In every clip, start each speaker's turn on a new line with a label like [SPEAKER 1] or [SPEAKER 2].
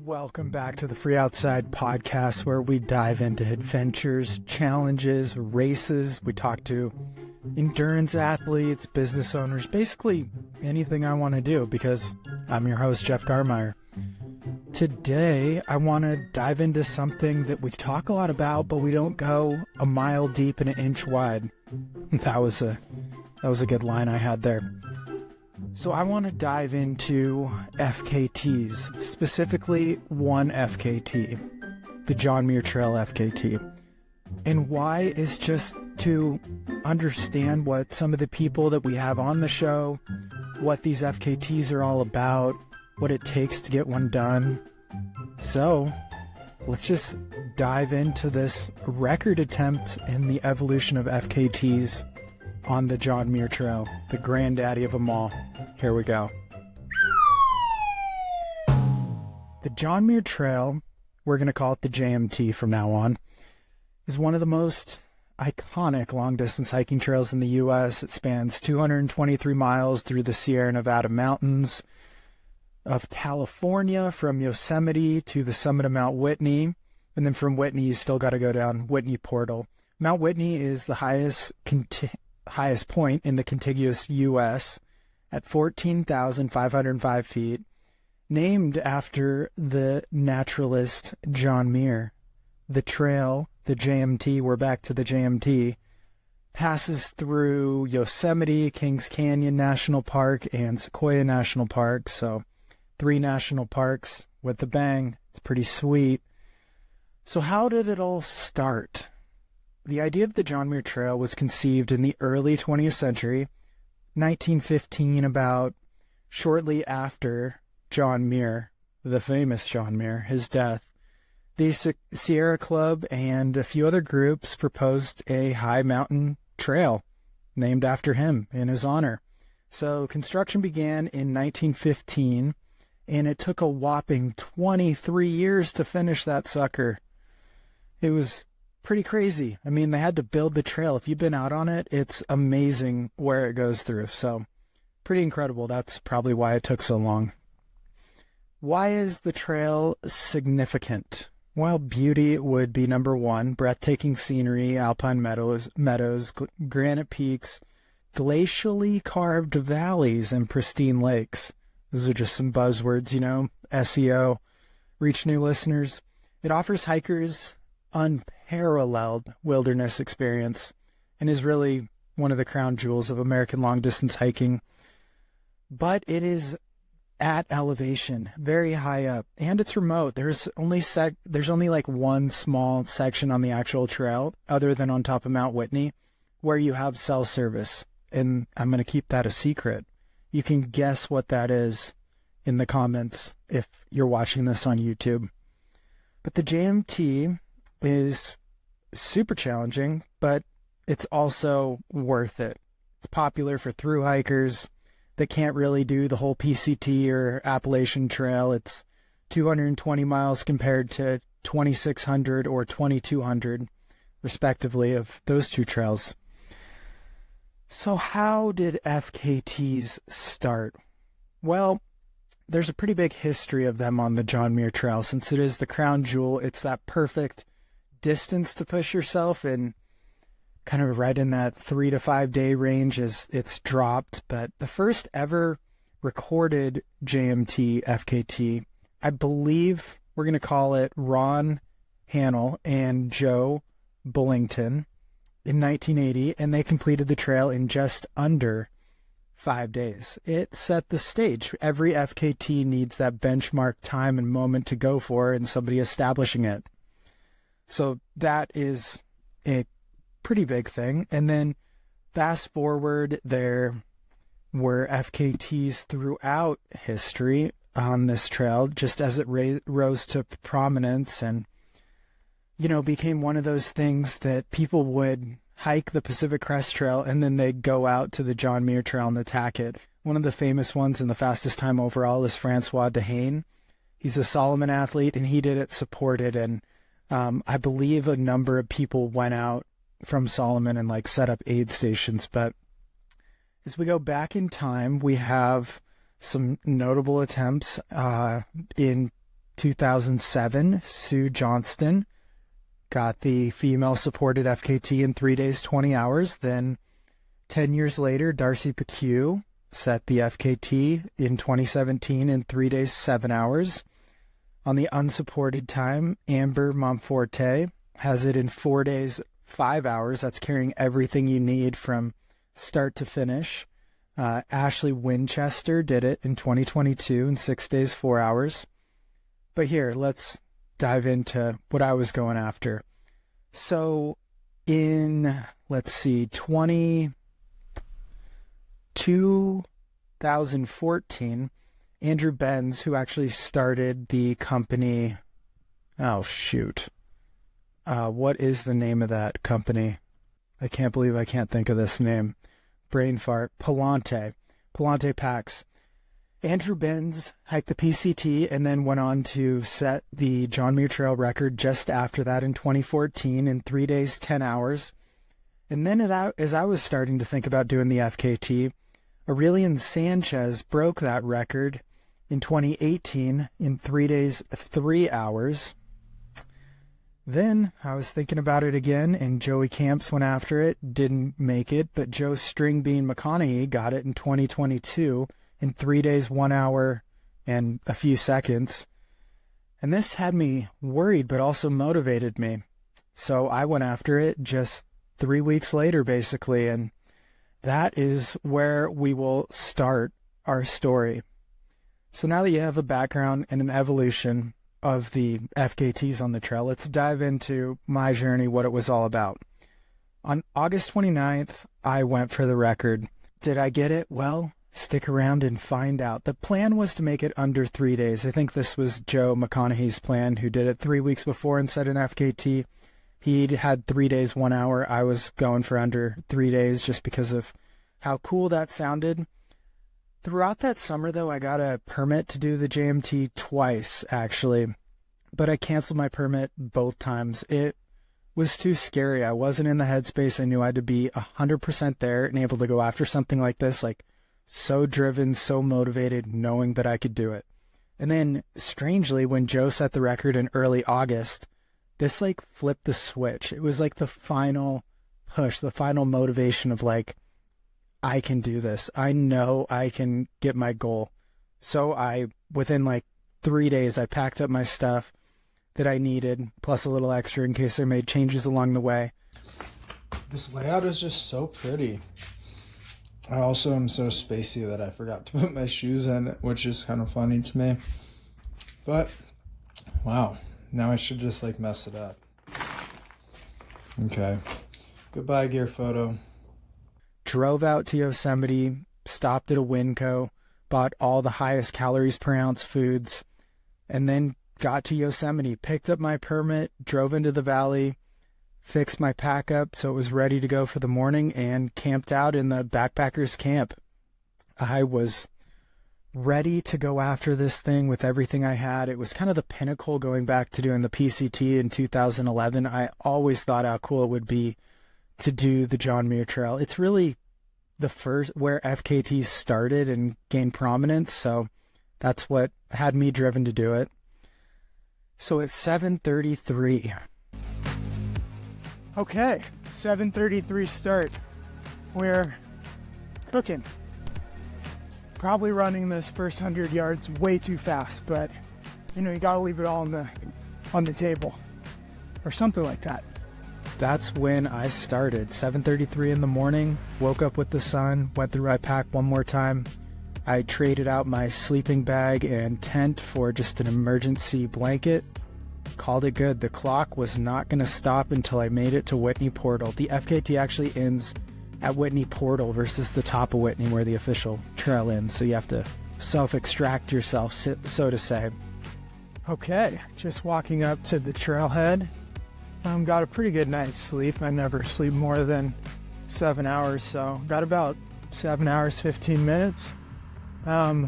[SPEAKER 1] Welcome back to the Free Outside podcast, where we dive into adventures, challenges, races. We talk to endurance athletes, business owners, basically anything I want to do, because I'm your host, Jeff Garmeyer. Today, I want to dive into something that we talk a lot about, but we don't go a mile deep and an inch wide. That was a good line I had there. So I want to dive into FKTs, specifically one FKT, the John Muir Trail FKT. And why is just to understand what some of the people that we have on the show, what these FKTs are all about, what it takes to get one done. So let's just dive into this record attempt in the evolution of FKTs on the John Muir Trail, the granddaddy of them all. Here we go. The John Muir Trail, we're going to call it the JMT from now on, is one of the most iconic long-distance hiking trails in the U.S. It spans 223 miles through the Sierra Nevada mountains of California, from Yosemite to the summit of Mount Whitney. And then from Whitney, you still got to go down Whitney Portal. Mount Whitney is the highest point in the contiguous U.S. at 14,505 feet, named after the naturalist John Muir. The trail, the JMT, we're back to the JMT, passes through Yosemite, Kings Canyon National Park, and Sequoia National Park. So 3 national parks with a bang. It's pretty sweet. So how did it all start? The idea of the John Muir Trail was conceived in the early 20th century, 1915, about shortly after John Muir, the famous John Muir, his death. The Sierra Club and a few other groups proposed a high mountain trail named after him in his honor. So construction began in 1915, and it took a whopping 23 years to finish that sucker. It was pretty crazy. I mean, they had to build the trail. If you've been out on it, it's amazing where it goes through. So pretty incredible. That's probably why it took so long. Why is the trail significant? Well, beauty would be number one. Breathtaking scenery, alpine meadows, granite peaks, glacially carved valleys, and pristine lakes. Those are just some buzzwords, SEO, reach new listeners. It offers hikers unparalleled wilderness experience and is really one of the crown jewels of American long-distance hiking. But it is at elevation, very high up, and it's remote. There's only like one small section on the actual trail, other than on top of Mount Whitney, where you have cell service, and I'm going to keep that a secret. You can guess what that is in the comments if you're watching this on YouTube. But the JMT is super challenging, but it's also worth it. It's popular for thru hikers that can't really do the whole PCT or Appalachian Trail. It's 220 miles compared to 2,600 or 2,200, respectively, of those two trails. So how did FKTs start? Well, there's a pretty big history of them on the John Muir Trail. Since it is the crown jewel, it's that perfect distance to push yourself in, kind of right in that 3 to 5 day range as it's dropped. But the first ever recorded JMT FKT, I believe we're going to call it Ron Hannell and Joe Bullington in 1980, and they completed the trail in just under 5 days. It set the stage. Every FKT needs that benchmark time and moment to go for, and somebody establishing it. So that is a pretty big thing. And then fast forward, there were FKTs throughout history on this trail, just as it rose to prominence and, became one of those things that people would hike the Pacific Crest Trail and then they'd go out to the John Muir Trail and attack it. One of the famous ones and the fastest time overall is Francois Dehaene. He's a Solomon athlete, and he did it supported, and I believe a number of people went out from Solomon and set up aid stations. But as we go back in time, we have some notable attempts in 2007, Sue Johnston got the female-supported FKT in 3 days, 20 hours. Then 10 years later, Darcy Pecue set the FKT in 2017 in 3 days, 7 hours. On the unsupported time, Amber Monforte has it in 4 days, 5 hours. That's carrying everything you need from start to finish. Ashley Winchester did it in 2022 in 6 days, 4 hours. But here, let's dive into what I was going after. So in, 2014, Andrew Benz, who actually started the company, what is the name of that company? I can't believe I can't think of this name. Brain fart. Palante Packs. Andrew Benz hiked the PCT and then went on to set the John Muir Trail record just after that in 2014 in 3 days, 10 hours. And then as I was starting to think about doing the FKT, Aurelian Sanchez broke that record in 2018 in 3 days, 3 hours. Then I was thinking about it again, and Joey Camps went after it, didn't make it, but Joe Stringbean McConaughey got it in 2022 in 3 days, 1 hour, and a few seconds. And this had me worried, but also motivated me. So I went after it just 3 weeks later, basically, and that is where we will start our story. So now that you have a background and an evolution of the FKTs on the trail, let's dive into my journey, what it was all about. On August 29th, I went for the record. Did I get it? Well, stick around and find out. The plan was to make it under 3 days. I think this was Joe McConaughey's plan, who did it 3 weeks before and set an FKT. He'd had 3 days, 1 hour. I was going for under 3 days just because of how cool that sounded. Throughout that summer, though, I got a permit to do the JMT twice, actually. But I canceled my permit both times. It was too scary. I wasn't in the headspace. I knew I had to be 100% there and able to go after something like this, like so driven, so motivated, knowing that I could do it. And then, strangely, when Joe set the record in early August, this like flipped the switch. It was like the final push, the final motivation of like, I can do this. I know I can get my goal. So within like 3 days, I packed up my stuff that I needed, plus a little extra in case I made changes along the way.
[SPEAKER 2] This layout is just so pretty. I also am so spacey that I forgot to put my shoes in, which is kind of funny to me. But, wow. Now I should just like mess it up. Okay. Goodbye, gear photo.
[SPEAKER 1] Drove out to Yosemite, stopped at a Winco, bought all the highest calories per ounce foods, and then got to Yosemite, picked up my permit, drove into the valley, fixed my pack up so it was ready to go for the morning, and camped out in the backpackers camp. I was ready to go after this thing with everything I had. It was kind of the pinnacle going back to doing the PCT in 2011. I always thought how cool it would be to do the John Muir Trail. It's really the first where FKTs started and gained prominence, so that's what had me driven to do it. So it's 7:33. Okay, 7:33 start. We're cooking. Probably running this first 100 yards way too fast, but you know, you gotta leave it all on the table or something like that. That's when I started. 7:33 in the morning, woke up with the sun, went through my pack one more time. I traded out my sleeping bag and tent for just an emergency blanket. Called it good. The clock was not going to stop until I made it to Whitney Portal. The FKT actually ends at Whitney Portal versus the top of Whitney where the official trail ends, so you have to self-extract yourself, so to say. Okay, just walking up to the trailhead. Got a pretty good night's sleep. I never sleep more than 7 hours, so got about 7 hours, 15 minutes. Yeah,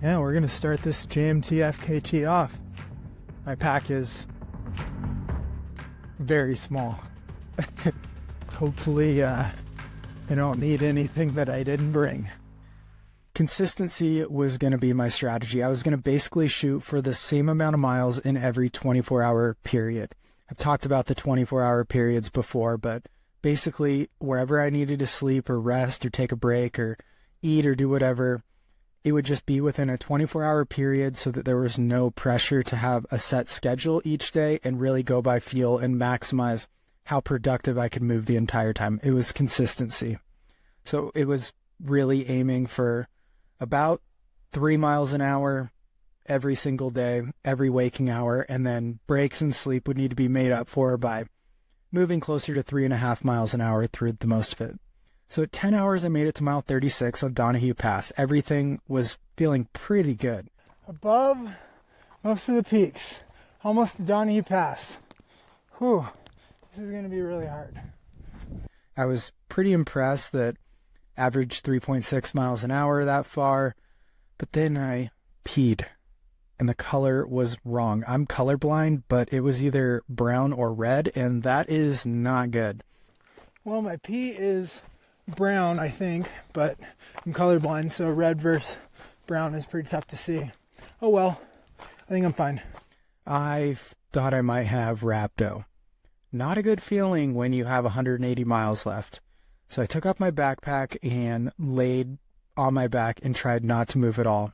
[SPEAKER 1] we're going to start this JMT FKT off. My pack is very small. Hopefully, I don't need anything that I didn't bring. consistency was going to be my strategy. I was going to basically shoot for the same amount of miles in every 24-hour period. I've talked about the 24-hour periods before, but basically wherever I needed to sleep or rest or take a break or eat or do whatever, it would just be within a 24-hour period so that there was no pressure to have a set schedule each day and really go by feel and maximize how productive I could move the entire time. It was consistency. So it was really aiming for about 3 miles an hour every single day, every waking hour, and then breaks and sleep would need to be made up for by moving closer to 3.5 miles an hour through the most of it. So at 10 hours, I made it to mile 36 on Donahue Pass. Everything was feeling pretty good.
[SPEAKER 2] Above most of the peaks, almost to Donahue Pass. Whew, this is going to be really hard.
[SPEAKER 1] I was pretty impressed that averaged 3.6 miles an hour that far, but then I peed and the color was wrong. I'm colorblind, but it was either brown or red, and that is not good.
[SPEAKER 2] Well, my pee is brown, I think, but I'm colorblind, so red versus brown is pretty tough to see. Oh well, I think I'm fine.
[SPEAKER 1] I thought I might have rhabdo. Not a good feeling when you have 180 miles left. So I took up my backpack and laid on my back and tried not to move at all.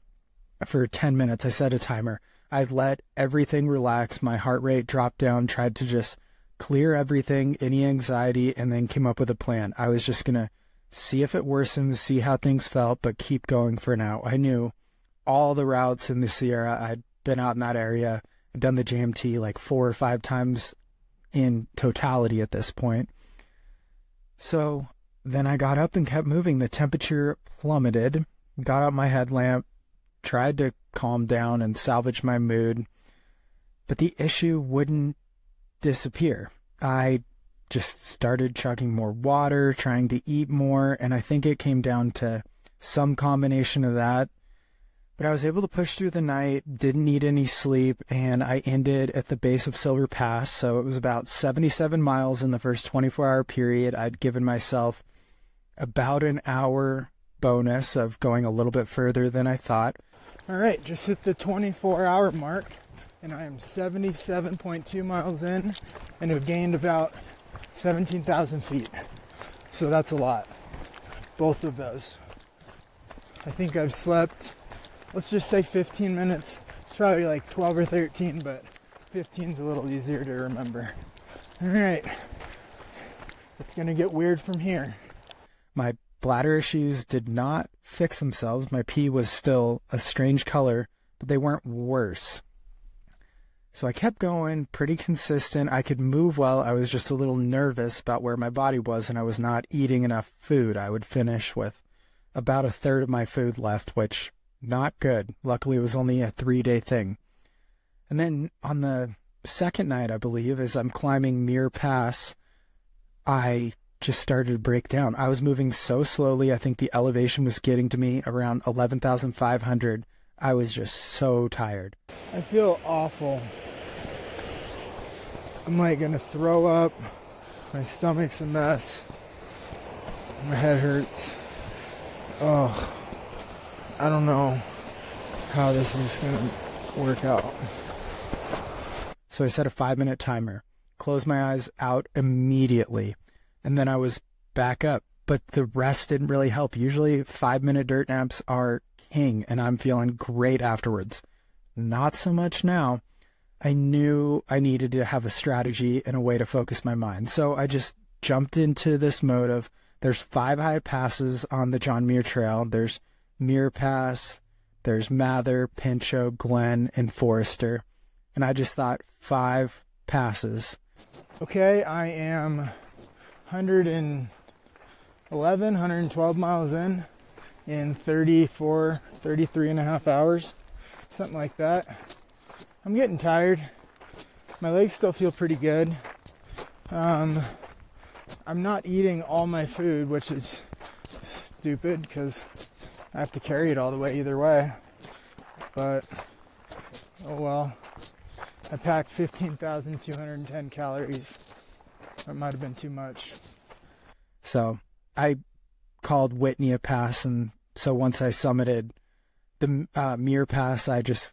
[SPEAKER 1] For 10 minutes, I set a timer. I let everything relax. My heart rate dropped down, tried to just clear everything, any anxiety, and then came up with a plan. I was just going to see if it worsened, see how things felt, but keep going for now. I knew all the routes in the Sierra. I'd been out in that area. I'd done the JMT like 4 or 5 times in totality at this point. So then I got up and kept moving. The temperature plummeted, got out my headlamp, tried to calm down and salvage my mood, but the issue wouldn't disappear. I just started chugging more water, trying to eat more, and I think it came down to some combination of that. But I was able to push through the night, didn't need any sleep, and I ended at the base of Silver Pass, so it was about 77 miles in the first 24-hour period. I'd given myself about an hour bonus of going a little bit further than I thought.
[SPEAKER 2] All right, just hit the 24-hour mark, and I am 77.2 miles in, and have gained about 17,000 feet. So that's a lot, both of those. I think I've slept, let's just say 15 minutes. It's probably like 12 or 13, but 15's a little easier to remember. All right, it's gonna get weird from here.
[SPEAKER 1] My bladder issues did not fix themselves. My pee was still a strange color, but they weren't worse. So I kept going, pretty consistent. I could move well. I was just a little nervous about where my body was, and I was not eating enough food. I would finish with about a third of my food left, which not good. Luckily, it was only a 3-day thing. And then on the second night, I believe, as I'm climbing Muir Pass, I just started to break down. I was moving so slowly. I think the elevation was getting to me around 11,500. I was just so tired.
[SPEAKER 2] I feel awful. I'm like gonna throw up. My stomach's a mess. My head hurts. Oh, I don't know how this is gonna work out.
[SPEAKER 1] So I set a 5-minute timer, closed my eyes out immediately, and then I was back up. But the rest didn't really help. Usually 5-minute dirt naps are king, and I'm feeling great afterwards. Not so much now. I knew I needed to have a strategy and a way to focus my mind. So I just jumped into this mode of, there's 5 high passes on the John Muir Trail. There's Muir Pass, there's Mather, Pinchot, Glen, and Forester. And I just thought 5 passes.
[SPEAKER 2] Okay, I am 111, 112 miles in 33 and a half hours, something like that. I'm getting tired. My legs still feel pretty good. I'm not eating all my food, which is stupid because I have to carry it all the way either way. But, oh well. I packed 15,210 calories. That might have been too much.
[SPEAKER 1] So I called Whitney a pass and So once I summited the Muir Pass, I just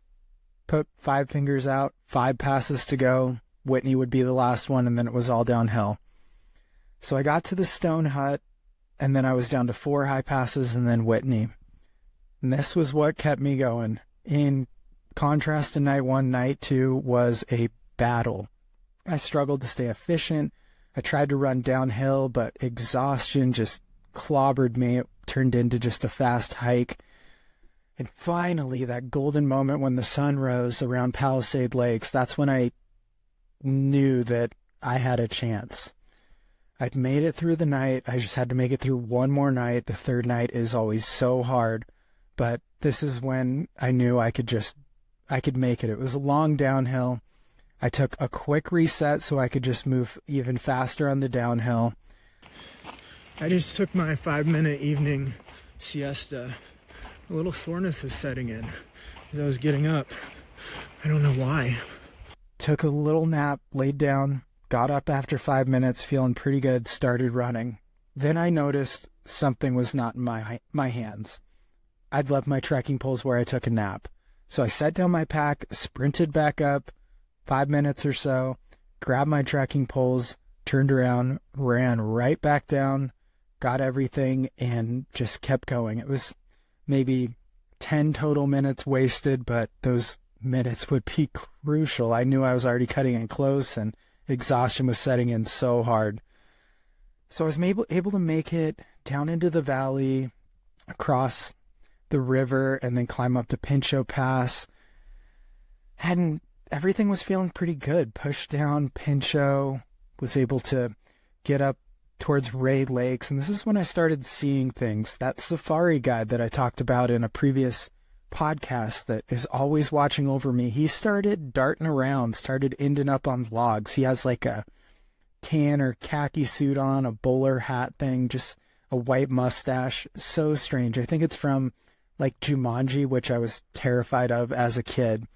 [SPEAKER 1] put 5 fingers out, 5 passes to go. Whitney would be the last one, and then it was all downhill. So I got to the Stone Hut, and then I was down to 4 high passes and then Whitney. And this was what kept me going. In contrast to night 1, night 2 was a battle. I struggled to stay efficient. I tried to run downhill, but exhaustion just clobbered me. It turned into just a fast hike. And finally, that golden moment when the sun rose around Palisade Lakes, that's when I knew that I had a chance. I'd made it through the night. I just had to make it through one more night. The third night is always so hard. But this is when I knew I could make it. It was a long downhill. I took a quick reset so I could just move even faster on the downhill. I just took my 5-minute evening siesta. A little soreness was setting in as I was getting up. I don't know why. Took a little nap, laid down, got up after 5 minutes, feeling pretty good, started running. Then I noticed something was not in my hands. I'd left my trekking poles where I took a nap. So I set down my pack, sprinted back up, 5 minutes or so, grabbed my trekking poles, turned around, ran right back down, got everything, and just kept going. It was maybe 10 total minutes wasted, but those minutes would be crucial. I knew I was already cutting in close, and exhaustion was setting in so hard. So I was able to make it down into the valley, across the river, and then climb up the Pinchot Pass. And everything was feeling pretty good. Pushed down Pinchot, was able to get up towards Ray Lakes, and this is when I started seeing things. That safari guide that I talked about in a previous podcast that is always watching over me, he started darting around, started ending up on logs. He has like a tan or khaki suit on, a bowler hat thing, just a white mustache. So strange. I think it's from like Jumanji, which I was terrified of as a kid.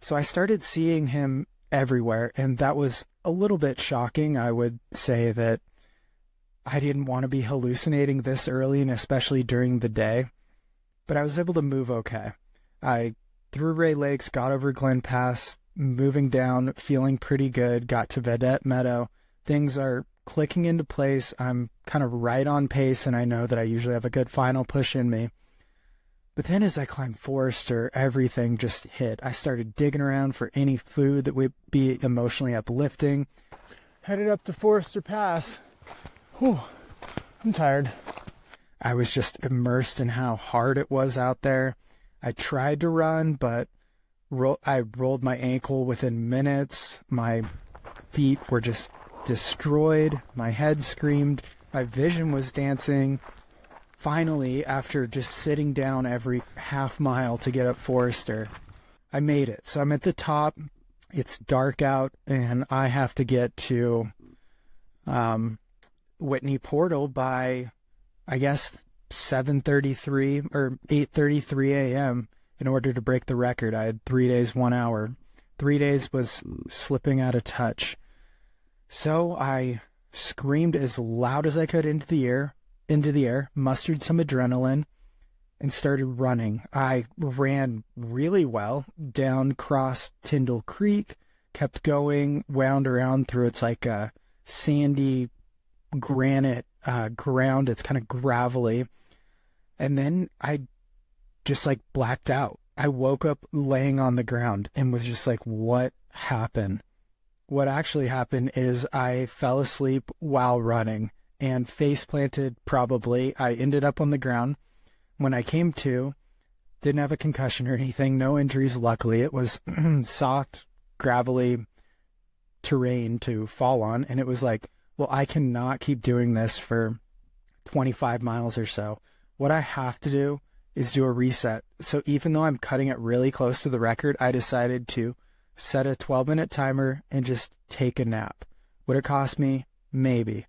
[SPEAKER 1] So I started seeing him everywhere, and that was a little bit shocking. I would say that I didn't want to be hallucinating this early, and especially during the day, but I was able to move okay. I through Ray Lakes, got over Glen Pass, moving down, feeling pretty good, got to Vedette Meadow. Things are clicking into place. I'm kind of right on pace, and I know that I usually have a good final push in me. But then as I climbed Forester, everything just hit. I started digging around for any food that would be emotionally uplifting. Headed up the Forester Pass. Whew, I'm tired. I was just immersed in how hard it was out there. I tried to run, but I rolled my ankle within minutes. My feet were just destroyed. My head screamed. My vision was dancing. Finally, after just sitting down every half mile to get up Forester, I made it. So I'm at the top. It's dark out, and I have to get to Whitney Portal by, I guess, 7:33 or 8:33 a.m. in order to break the record. I had 3 days, 1 hour. 3 days was slipping out of touch. So I screamed as loud as I could into the air, mustered some adrenaline, and started running. I ran really well down, crossed Tyndall Creek, kept going, wound around through its like a sandy granite ground. It's kind of gravelly. And then I just like blacked out. I woke up laying on the ground and was just like, what happened? What actually happened is I fell asleep while running and face planted probably. I ended up on the ground. When I came to, didn't have a concussion or anything, no injuries luckily. It was soft, gravelly terrain to fall on, and it was like, well, I cannot keep doing this for 25 miles or so. What I have to do is do a reset. So even though I'm cutting it really close to the record, I decided to set a 12-minute timer and just take a nap. Would it cost me? Maybe.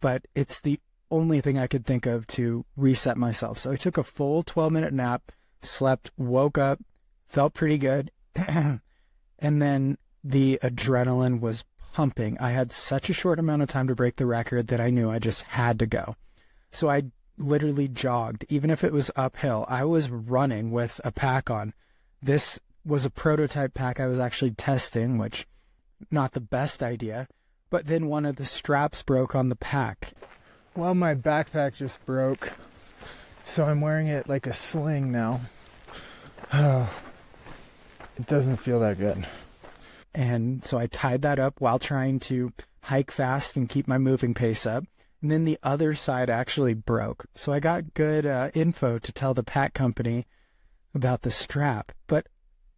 [SPEAKER 1] But it's the only thing I could think of to reset myself. So I took a full 12-minute nap, slept, woke up, felt pretty good, and then the adrenaline was pumping. I had such a short amount of time to break the record that I knew I just had to go. So I literally jogged. Even if it was uphill, I was running with a pack on. This was a prototype pack I was actually testing, which not the best idea. But then one of the straps broke on the pack. Well, my backpack just broke, so I'm wearing it like a sling now.
[SPEAKER 2] Oh, it doesn't feel that good.
[SPEAKER 1] And so I tied that up while trying to hike fast and keep my moving pace up. And then the other side actually broke. So I got good info to tell the pack company about the strap. But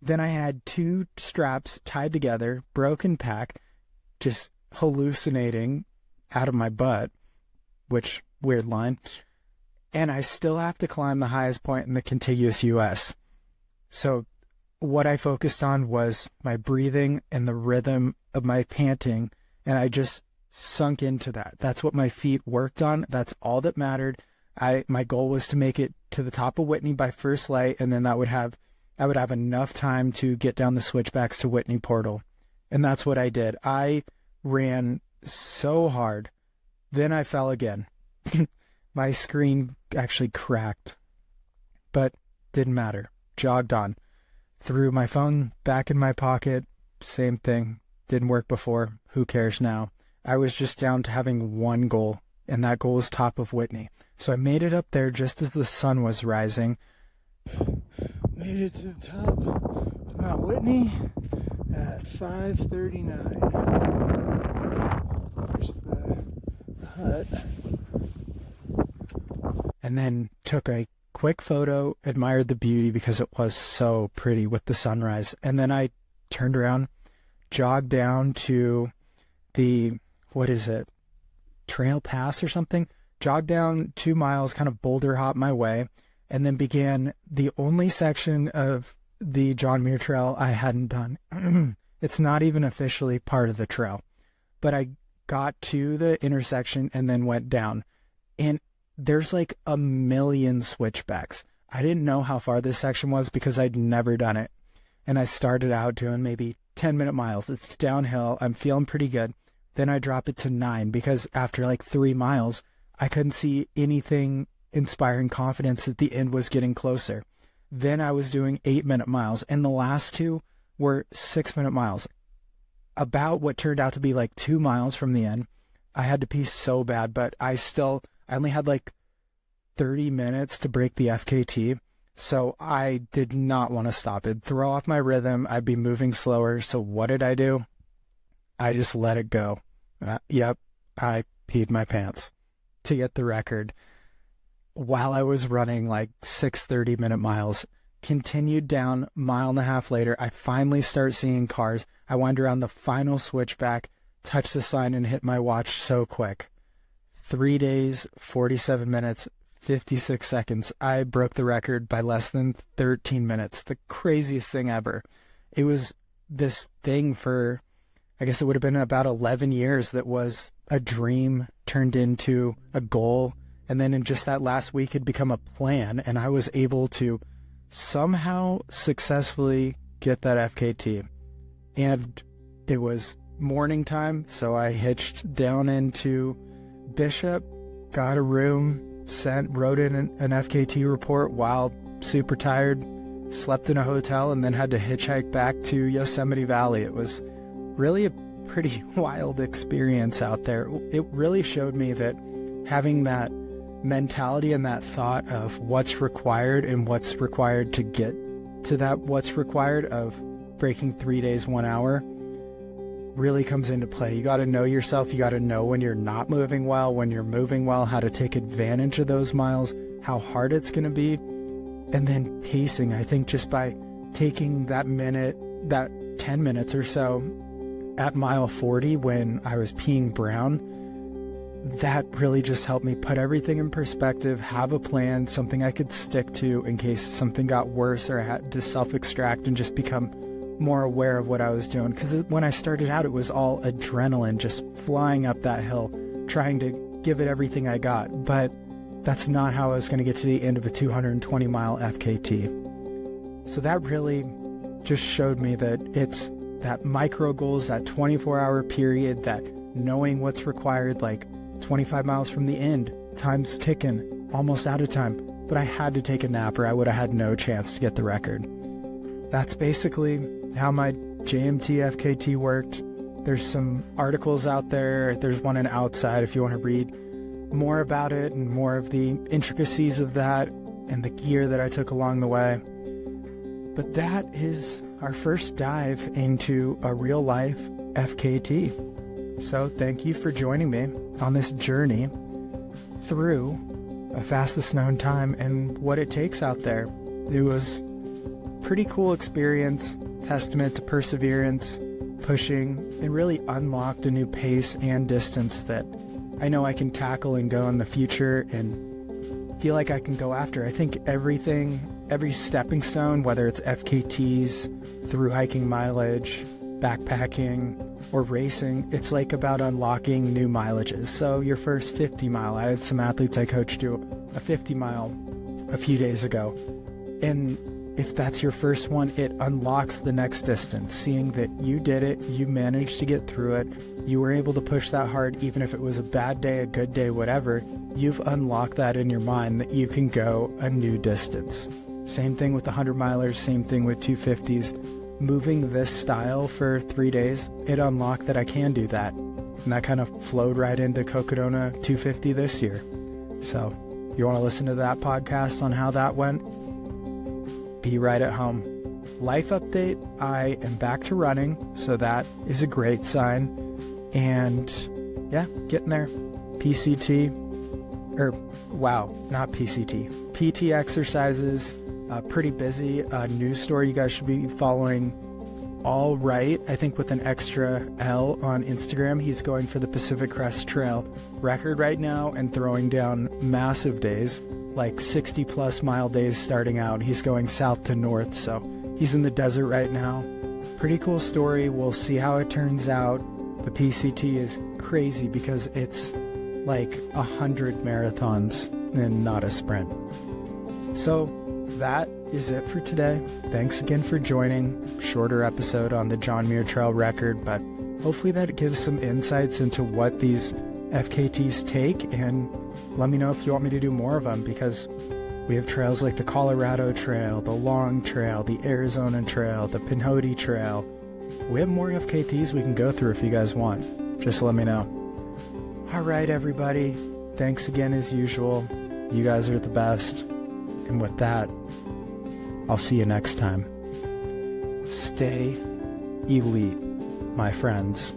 [SPEAKER 1] then I had two straps tied together, broken pack, just hallucinating out of my butt, which, weird line. And I still have to climb the highest point in the contiguous U.S. So what I focused on was my breathing and the rhythm of my panting, and I just sunk into that. That's what my feet worked on. That's all that mattered. My goal was to make it to the top of Whitney by first light, and then I would have enough time to get down the switchbacks to Whitney Portal. And that's what I did. I ran so hard. Then I fell again. My screen actually cracked, but didn't matter. Jogged on. Threw my phone back in my pocket. Same thing. Didn't work before. Who cares now? I was just down to having one goal, and that goal was top of Whitney. So I made it up there just as the sun was rising. Made it to the top of Mount Whitney at 5:39. There's the hut. And then took a quick photo, admired the beauty because it was so pretty with the sunrise. And then I turned around, jogged down to the, Trail Pass or something. Jogged down 2 miles, kind of boulder hop my way, and then began the only section of the John Muir Trail I hadn't done. It's not even officially part of the trail. But I got to the intersection and then went down. And there's like a million switchbacks. I didn't know how far this section was because I'd never done it. And I started out doing maybe 10-minute miles. It's downhill. I'm feeling pretty good. Then I drop it to 9 because after like 3 miles, I couldn't see anything inspiring confidence that the end was getting closer. Then I was doing 8-minute miles, and the last two were 6-minute miles. About what turned out to be like 2 miles from the end. I had to pee so bad, but I only had like 30 minutes to break the FKT, so I did not want to stop. It'd throw off my rhythm. I'd be moving slower. So what did I do? I just let it go. Yep, I peed my pants to get the record. While I was running like 6 30-minute miles, continued down 1.5 miles later, I finally start seeing cars. I wind around the final switchback, touch the sign, and hit my watch so quick. 3 days, 47 minutes, 56 seconds. I broke the record by less than 13 minutes. The craziest thing ever. It was this thing for, I guess it would have been about 11 years that was a dream turned into a goal. And then in just that last week, it become a plan. And I was able to somehow successfully get that FKT. And it was morning time, so I hitched down into Bishop, got a room, wrote in an FKT report while super tired, slept in a hotel, and then had to hitchhike back to Yosemite Valley. It was really a pretty wild experience out there. It really showed me that having that mentality and that thought of what's required and what's required to get to that what's required of breaking 3 days, 1 hour really comes into play. You got to know yourself. You got to know when you're not moving well, when you're moving well, how to take advantage of those miles, how hard it's going to be, and then pacing. I think just by taking that 10 minutes or so at mile 40 when I was peeing brown, that really just helped me put everything in perspective, have a plan, something I could stick to in case something got worse or I had to self-extract and just become more aware of what I was doing. Because when I started out, it was all adrenaline, just flying up that hill, trying to give it everything I got. But that's not how I was going to get to the end of a 220-mile FKT. So that really just showed me that it's that micro goals, that 24-hour period, that knowing what's required, like 25 miles from the end, time's ticking. almost out of time, but I had to take a nap or I would have had no chance to get the record. That's basically how my JMT FKT worked. There's some articles out there. There's one in Outside if you want to read more about it and more of the intricacies of that and the gear that I took along the way. But that is our first dive into a real life FKT. So thank you for joining me on this journey through a fastest known time and what it takes out there. It was a pretty cool experience, testament to perseverance, pushing, and really unlocked a new pace and distance that I know I can tackle and go in the future and feel like I can go after. I think every stepping stone, whether it's FKTs, through hiking mileage, backpacking, or racing, it's like about unlocking new mileages. So your first 50 mile, I had some athletes I coached do a 50 mile a few days ago. And if that's your first one, it unlocks the next distance. Seeing that you did it, you managed to get through it, you were able to push that hard, even if it was a bad day, a good day, whatever, you've unlocked that in your mind that you can go a new distance. Same thing with the 100 milers, same thing with 250s. Moving this style for 3 days, it unlocked that I can do that. And that kind of flowed right into Cocodona 250 this year. So you want to listen to that podcast on how that went? Be right at home. Life update, I am back to running, so that is a great sign. And yeah, getting there. Not PCT. PT exercises, pretty busy. News story you guys should be following. All Right, I think with an extra L on Instagram. He's going for the Pacific Crest Trail record right now and throwing down massive days, like 60 plus mile days starting out. He's going south to north, so he's in the desert right now. Pretty cool story. We'll see how it turns out. The PCT is crazy because it's like 100 marathons and not a sprint. So that is it for today. Thanks again for joining. Shorter episode on the John Muir Trail record, but hopefully that gives some insights into what these FKTs take, and let me know if you want me to do more of them, because we have trails like the Colorado Trail, the Long Trail, the Arizona Trail, the Pinhoti Trail. We have more FKTs we can go through if you guys want. Just let me know. All right, everybody. Thanks again as usual. You guys are the best. And with that, I'll see you next time. Stay elite, my friends.